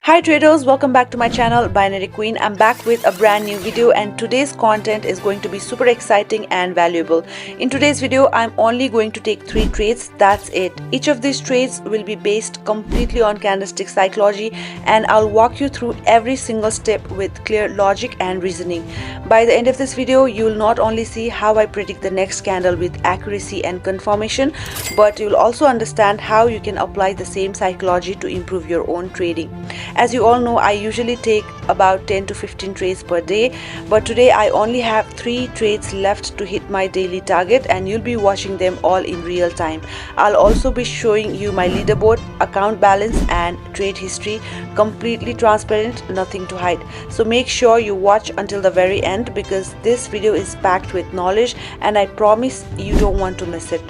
Hi traders, welcome back to my channel Binary Queen. I'm back with a brand new video and today's content is going to be super exciting and valuable. In today's video, I'm only going to take 3 trades, that's it. Each of these trades will be based completely on candlestick psychology and I'll walk you through every single step with clear logic and reasoning. By the end of this video, you will not only see how I predict the next candle with accuracy and confirmation, but you'll also understand how you can apply the same psychology to improve your own trading. As you all know, I usually take about 10 to 15 trades per day, but today I only have 3 trades left to hit my daily target and you'll be watching them all in real time. I'll also be showing you my leaderboard, account balance and trade history, completely transparent, nothing to hide. So make sure you watch until the very end because this video is packed with knowledge and I promise you don't want to miss it.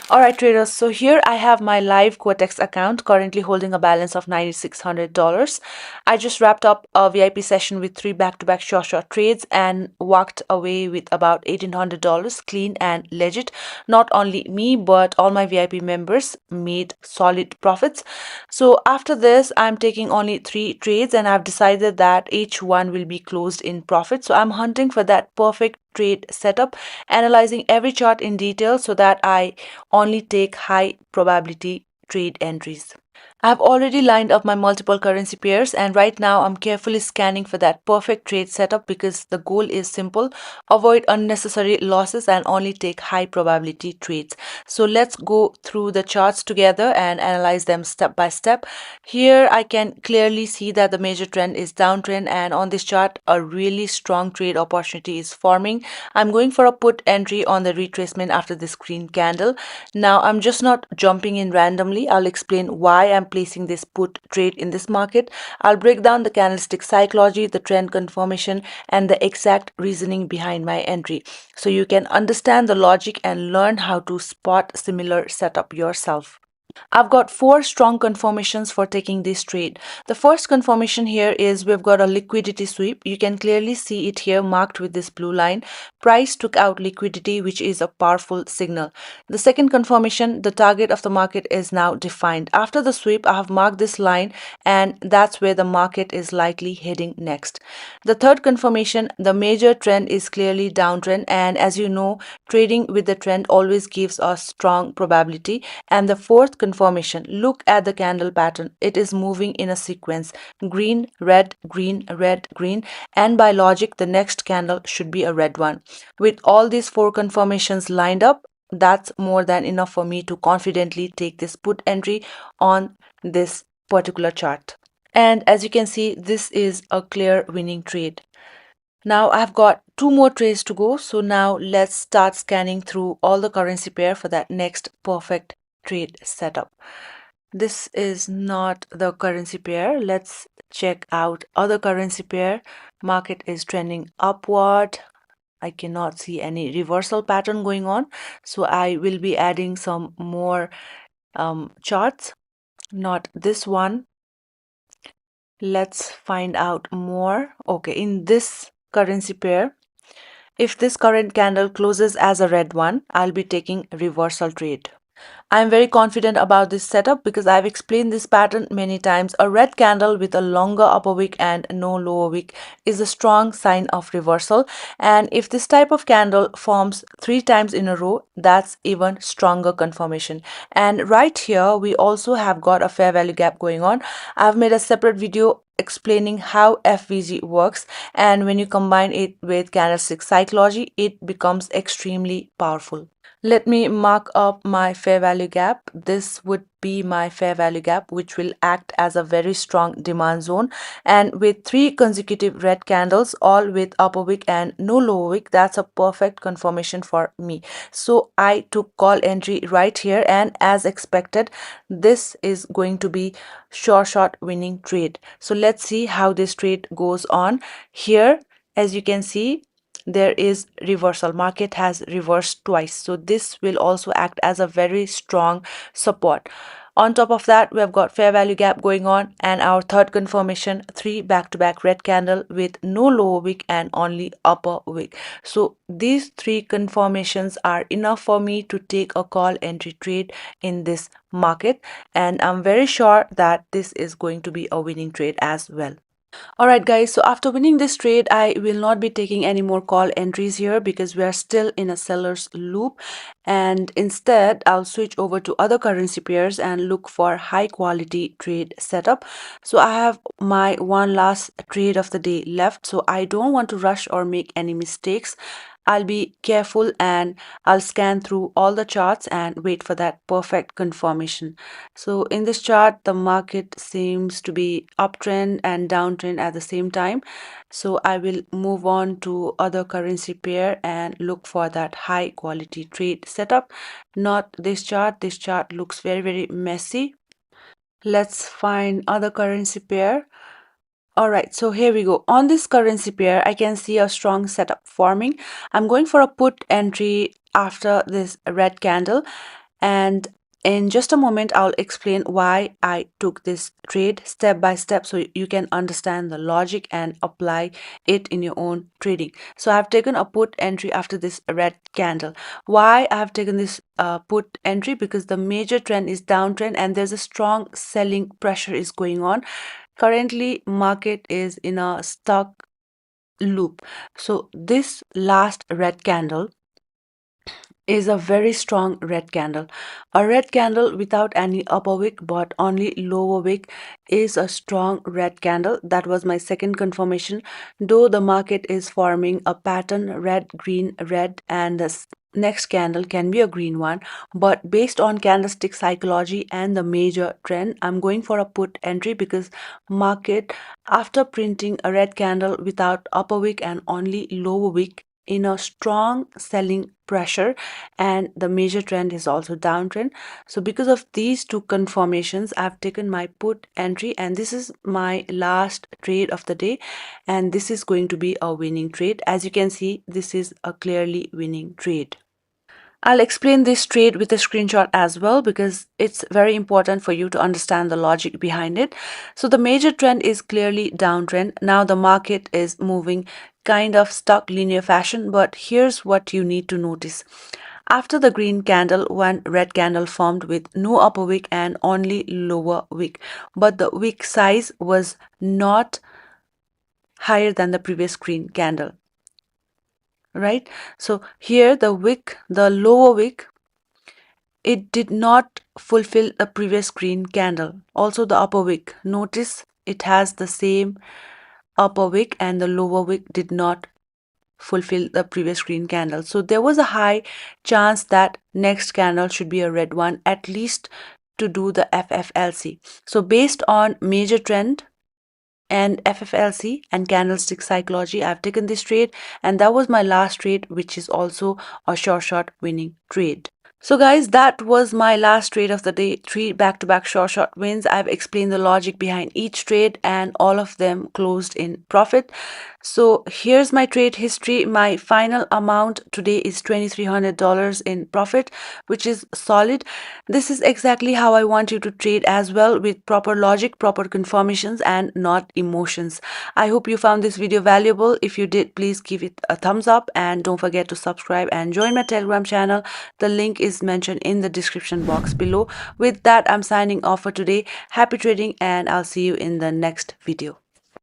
Alright traders, so here I have my live Quotex account currently holding a balance of $9,600. I just wrapped up a VIP session with 3 back-to-back SureShot trades and walked away with about $1,800 clean and legit. Not only me but all my VIP members made solid profits. So after this I'm taking only 3 trades and I've decided that each one will be closed in profit. So I'm hunting for that perfect trade setup, analyzing every chart in detail so that I only take high probability trade entries. I've already lined up my multiple currency pairs and right now I'm carefully scanning for that perfect trade setup because the goal is simple: avoid unnecessary losses and only take high probability trades. So let's go through the charts together and analyze them step by step. Here I can clearly see that the major trend is downtrend and on this chart a really strong trade opportunity is forming. I'm going for a put entry on the retracement after this green candle. Now I'm just not jumping in randomly. I'll explain why I'm placing this put trade in this market. I'll break down the candlestick psychology, the trend confirmation and the exact reasoning behind my entry so you can understand the logic and learn how to spot similar setup yourself. I've got 4 strong confirmations for taking this trade. The first confirmation here is we've got a liquidity sweep. You can clearly see it here marked with this blue line. Price took out liquidity, which is a powerful signal. The second confirmation, the target of the market is now defined. After the sweep, I have marked this line and that's where the market is likely heading next. The third confirmation, the major trend is clearly downtrend and as you know, trading with the trend always gives us strong probability. And the fourth confirmation, look at the candle pattern. It is moving in a sequence: green, red, green, red, green, and by logic the next candle should be a red one. With all these 4 confirmations lined up, that's more than enough for me to confidently take this put entry on this particular chart. And as you can see, this is a clear winning trade. Now I've got 2 more trades to go, so now let's start scanning through all the currency pair for that next perfect trade setup. This is not the currency pair. Let's check out other currency pair. Market is trending upward. I cannot see any reversal pattern going on, so I will be adding some more charts. Not this one. Let's find out more. Okay, in this currency pair, if this current candle closes as a red one, I'll be taking reversal trade. I'm very confident about this setup because I've explained this pattern many times. A red candle with a longer upper wick and no lower wick is a strong sign of reversal. And if this type of candle forms 3 times in a row, that's even stronger confirmation. And right here, we also have got a fair value gap going on. I've made a separate video explaining how FVG works, and when you combine it with candlestick psychology, it becomes extremely powerful. Let me mark up my fair value gap. This would be my fair value gap, which will act as a very strong demand zone. And with 3 consecutive red candles, all with upper wick and no lower wick, that's a perfect confirmation for me. So I took call entry right here, and as expected, this is going to be sure shot winning trade. So let's see how this trade goes on. Here, as you can see, there is reversal. Market has reversed twice, so this will also act as a very strong support. On top of that, we have got fair value gap going on, and our third confirmation, three back-to-back red candle with no lower wick and only upper wick. So these three confirmations are enough for me to take a call entry trade in this market, and I'm very sure that this is going to be a winning trade as well. Alright guys, so after winning this trade, I will not be taking any more call entries here because we are still in a seller's loop, and instead I'll switch over to other currency pairs and look for high quality trade setup. So I have my one last trade of the day left, so I don't want to rush or make any mistakes. I'll be careful and I'll scan through all the charts and wait for that perfect confirmation. So in this chart, the market seems to be uptrend and downtrend at the same time. So I will move on to other currency pair and look for that high quality trade setup. Not this chart. This chart looks very, very messy. Let's find other currency pair. All right, so here we go. On this currency pair, I can see a strong setup forming. I'm going for a put entry after this red candle, and in just a moment, I'll explain why I took this trade step by step so you can understand the logic and apply it in your own trading. So I've taken a put entry after this red candle. Why I have taken this put entry? Because the major trend is downtrend and there's a strong selling pressure is going on. Currently, market is in a stuck loop. So this last red candle is a very strong red candle. A red candle without any upper wick but only lower wick is a strong red candle. That was my second confirmation. Though the market is forming a pattern red, green, red, and the next candle can be a green one, but based on candlestick psychology and the major trend, I'm going for a put entry because market, after printing a red candle without upper wick and only lower wick, in a strong selling pressure, and the major trend is also downtrend. So because of these two confirmations, I've taken my put entry, and this is my last trade of the day, and this is going to be a winning trade. As you can see, this is a clearly winning trade. I'll explain this trade with a screenshot as well because it's very important for you to understand the logic behind it. So the major trend is clearly downtrend. Now the market is moving kind of stuck linear fashion, but here's what you need to notice. After the green candle, one red candle formed with no upper wick and only lower wick, but the wick size was not higher than the previous green candle. Right, so here the wick, the lower wick, it did not fulfill the previous green candle. Also the upper wick, notice it has the same upper wick and the lower wick did not fulfill the previous green candle. So there was a high chance that next candle should be a red one, at least to do the FFLC. So based on major trend and FFLC and candlestick psychology, I've taken this trade, and that was my last trade, which is also a short shot winning trade. So guys, that was my last trade of the day. 3 back-to-back short shot wins. I've explained the logic behind each trade and all of them closed in profit. So here's my trade history. My final amount today is $2,300 in profit, which is solid. This is exactly how I want you to trade as well, with proper logic, proper confirmations, and not emotions. I hope you found this video valuable. If you did, please give it a thumbs up and don't forget to subscribe and join my Telegram channel. The link is mentioned in the description box below. With that, I'm signing off for today. Happy trading, and I'll see you in the next video.